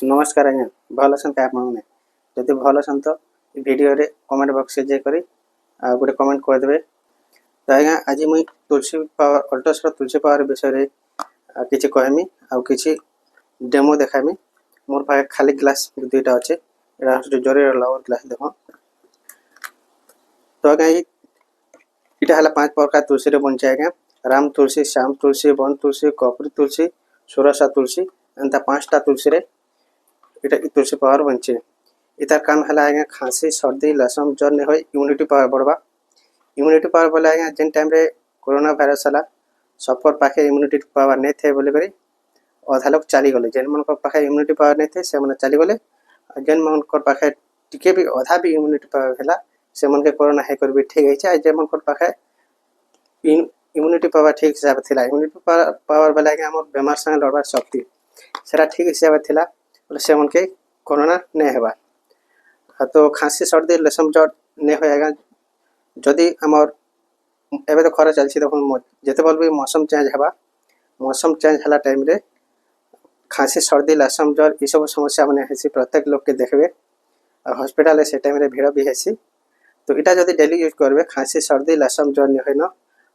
नमस्कार आज्ञा भल अछन आप मैंने जदि भल अछन तो वीडियो रे कमेंट बॉक्स जे करी गोटे कमेंट कर देबे। तो आज्ञा आज मुई तुलसी पावर अल्ट्रासर तुलसी पावर विषय रे किछि कहमी आ किछि डेमो देखामी। मोर पाखे खाली ग्लास दुईटा अच्छे एटा जोरे लावर ग्लास देखो। तो आज्ञा इटा हला 5 प्रकार तुलसी रे बनचे आज्ञा। राम तुलसी, श्याम तुलसी, वन तुलसी, कपूर तुलसी, सुरसा तुलसी एंता 5टा तुलसी रे इटा तुलसी पावर बनचे। इतार काम है आज्ञा खांसी सर्दी लसम ज्वर नहीं हो इम्यूनिटी पावर बढ़वा। इम्यूनिटी पावर बोले आज्ञा जेन टाइम रे कोरोना भाइरस हला सबकर पाखे इम्यूनिटी पावर नहीं थे बोले करी अधा लोग चली गले। जेन मन पाखे इम्यूनिटी पावर नहीं थे से मन चली गले। जेन मन पाखे टिके भी अधा भी इम्यूनिटी पावर हैला से मन के कोरोना है कर भी ठीक है। जेन मन पाखे इम्यूनिटी पावर ठीक हिसाब थिला। इम्यूनिटी पावर बोले आज्ञा हमर बेमार संगे लड़बार शक्ति सेरा ठीक हिसाब थिला बोले से मन के कोरोना नहीं हेबा। तो खांसी सर्दी लसम ज्वर नहीं हो आज्ञा जदि आमर एबे तो खरा चलछि देखो जेते बोल भी मौसम चेंज हेबा। मौसम चेंज हला टाइम रे खांसी सर्दी लसम ज्वर ई सब समस्या माने हेसी प्रत्येक लोग के देखबे। हॉस्पिटल से टाइम रे भीड़ भी हेसी। तो इटा जदि डेली यूज करबे खांसी सर्दी लसम ज्वर नहीं होइनो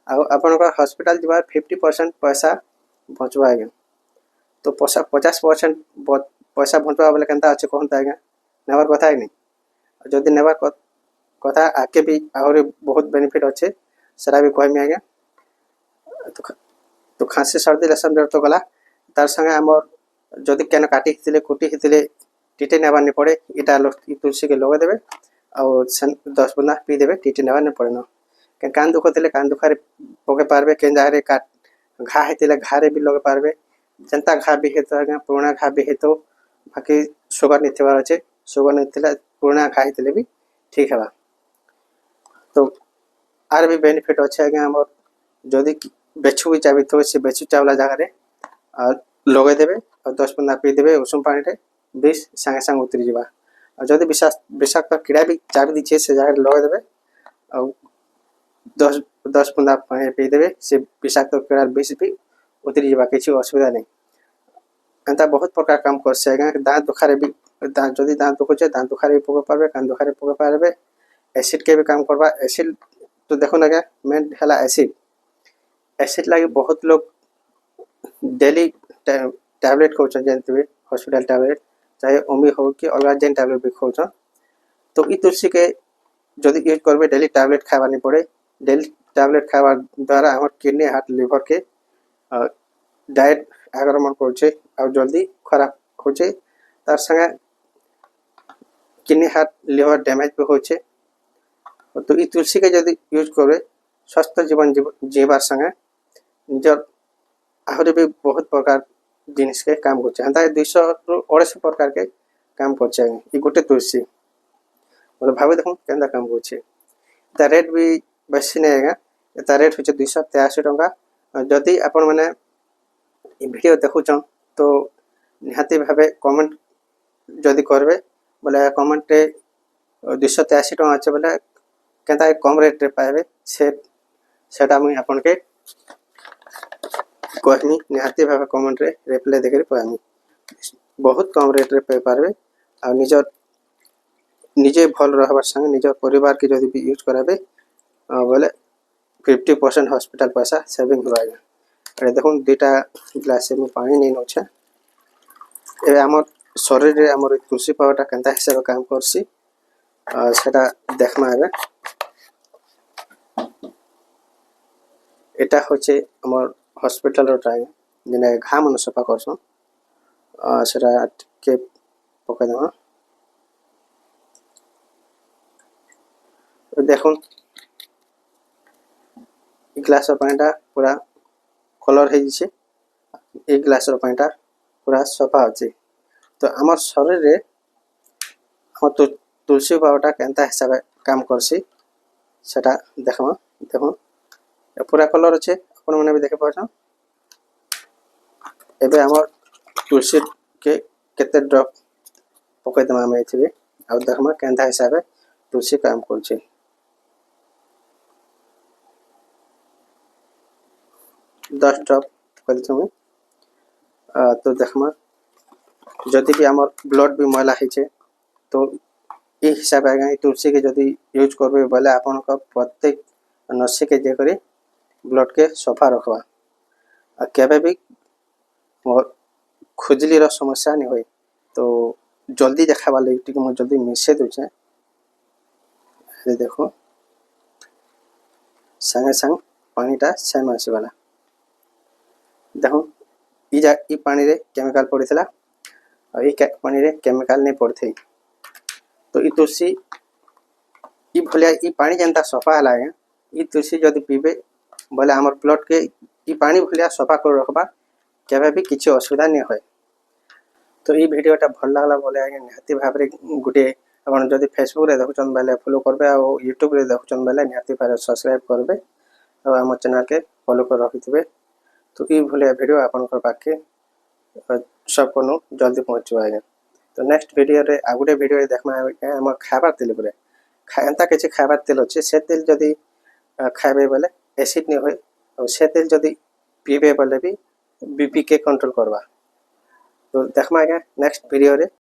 आ आपनका हॉस्पिटल जबार 50% पैसा बचबा आज्ञा। तो 50% पैसा बचबा बोले केनता अछि कहंता आज्ञा नेबार कथा है नहीं। जदि नेबार कथा आके भी आहुरी बहुत बेनिफिट अच्छे सेरा भी कहमी आज्ञा। तो खांसी सर्दी लसम ज्वर तो गला तार संगे आमर जदि केन काटी हितिले कुटी हितिले टीटे नेबार नहीं पड़े इटा तुलसी के लगे देबे और 10 बुंदा पी देबे टीटे नेबार नहीं पड़े न। कान दुख थिले कान दुखारे पके पारबे केन जारे काट घा हेतिले घारे भी लगे पारबे। जनता घा भी हेतो आज्ञा पुराना घा भी हेतो बाकी शुगर नहीं थिबार अच्छे शुगर नहीं थिला पुराना घा हेतिले भी ठीक है। तो आर भी बेनिफिट अच्छे आज्ञा हमर जदि बेछु भी चाबी तो से बेछु चावला जगह लगे देबे और 10 बुंदा पी देबे उषुम पानी रे 20 संगे संग उतरी जिबा। और जदि विषाक्त कीड़ा भी चाबी दीछे से जगह लगे देबे और 10 बुंदा पानी पी देबे से विषाक्त कीड़ा 20 भी उतरी जिबा किछि असुविधा नहीं। एंता बहुत प्रकार काम करसे आज्ञा। दांत दुखारे भी दांत जदि दांत दुखुचे दांत दुखारे भी पके पारबे कान दुखारे पके पारबे। एसिड के भी काम करबा। एसिड तो देखो ना क्या मेन हला एसिड एसिड लगे बहुत लोग डेली टैबलेट खाउछन जानते हॉस्पिटल टैबलेट चाहे ओमी हो कि अलग जेन टैबलेट भी खाउछन। तो ई तुलसी के जदि यूज करबे डेली टैबलेट खावा नहीं पड़े। डेली टैबलेट खावा द्वारा हमर किडनी हार्ट लिवर के डायरेक्ट आक्रमण करछे और जल्दी खराब होछे। तार संगे किडनी हार्ट लिवर डैमेज भी होछे। तो ई तुलसी के जदि यूज करे स्वस्थ जीवन जीवार संगे निजर आहुरी भी बहुत प्रकार जिनिस के काम करछे। एंता 200 रु 250 प्रकार के काम करछे ई गोटे तुलसी बोले भाबे देखो केंदा काम करछे। ता रेट भी बेसी नहीं आज्ञा। ता रेट होचे 283 टंका। जदि आपण माने ई वीडियो देखुछन तो निहाती भाबे कमेंट जदि करबे बोले कमेंट रे 283 टंका अच्छे बोले केंता कम रेट रे पाइबे सेटा मुई आपन के कहमी निहाती भाबे कमेंट रे रिप्लाई देकर कहमी। बहुत कम रेट रे पाइ पारबे आ निजे भल रहबार संगे निजर परिवार के जदि भी यूज कराबे बोले 50% हॉस्पिटल पैसा सेविंग हो आज्ञा। अरे देखो दुईटा ग्लास में पानी नहीं नछे। ए हमर शरीर रे हमर तुलसी पावरटा केनता हिसाब काम करसी सेटा देखमा एबे। एटा होचे हमर हॉस्पिटल रो टाइम जेने घा मन सफा करछन सेटा के पके देमा। देखो ग्लास पानीटा पूरा कलर है जिसे एक ग्लास पानीटा पूरा सफा अच्छे। तो आमर शरीर रे हम तुलसी पावरटा केनता हिसाब काम करसी सेटा देखमा। देखो पूरा कलर अच्छे अपन मैंने भी देखे पाछन। एबे हमर तुलसी के केते ड्रॉप पके दमा में एथिबे आ देखमा केनता हिसाब तुलसी काम करछे। 10 ड्रॉप कर देछो मैं। तो देखमा जदि भी आमर ब्लड भी मैला होइछे तो ये हिसाब आज्ञा तुलसी के जदि यूज करबे बोले आपन प्रत्येक नसी के जे करी ब्लड के सफा रखवा आ केबे भी मोर खुजली रो समस्या नहीं होई तो जल्दी देखावा लगी टिके मो जल्दी मिसे दूचे ये देखो संगे संग पानीटा सेम आसीवाला देखो ई पानी रे केमिकल पड़ीला और ई पानी रे केमिकल नहीं पड़थई तो ई तुलसी ई भलिया ई पानी जेनता सफा हला है ई तुलसी जदि पीबे बोले हमर ब्लड के ई पानी भलिया सफा कर रखबा केबे भी किछि असुविधा नहीं होय तो ई वीडियोटा भल लागला बोले आगे निहाती भाबरे गुटे अपन जदि फेसबुक रे देखुचन बेले फॉलो करबे और यूट्यूब रे देखुचन बेले निहाती भाबरे सब्सक्राइब करबे और हमर चैनल के फॉलो कर रखिथिबे तो ई भलिया वीडियो आपन कर पाके सब कोनु जल्दी पहुंचवा आगे तो नेक्स्ट वीडियो रे आगुटे वीडियो रे देखमा हमर खाबार तेल परे खायंता केछि खाबार तेल अछि से तेल जदि खाबे बेले एसिड नहीं होय और से तेल जदि पीबे बेले भी बीपी के कंट्रोल करवा तो देखमा आगे नेक्स्ट वीडियो रे।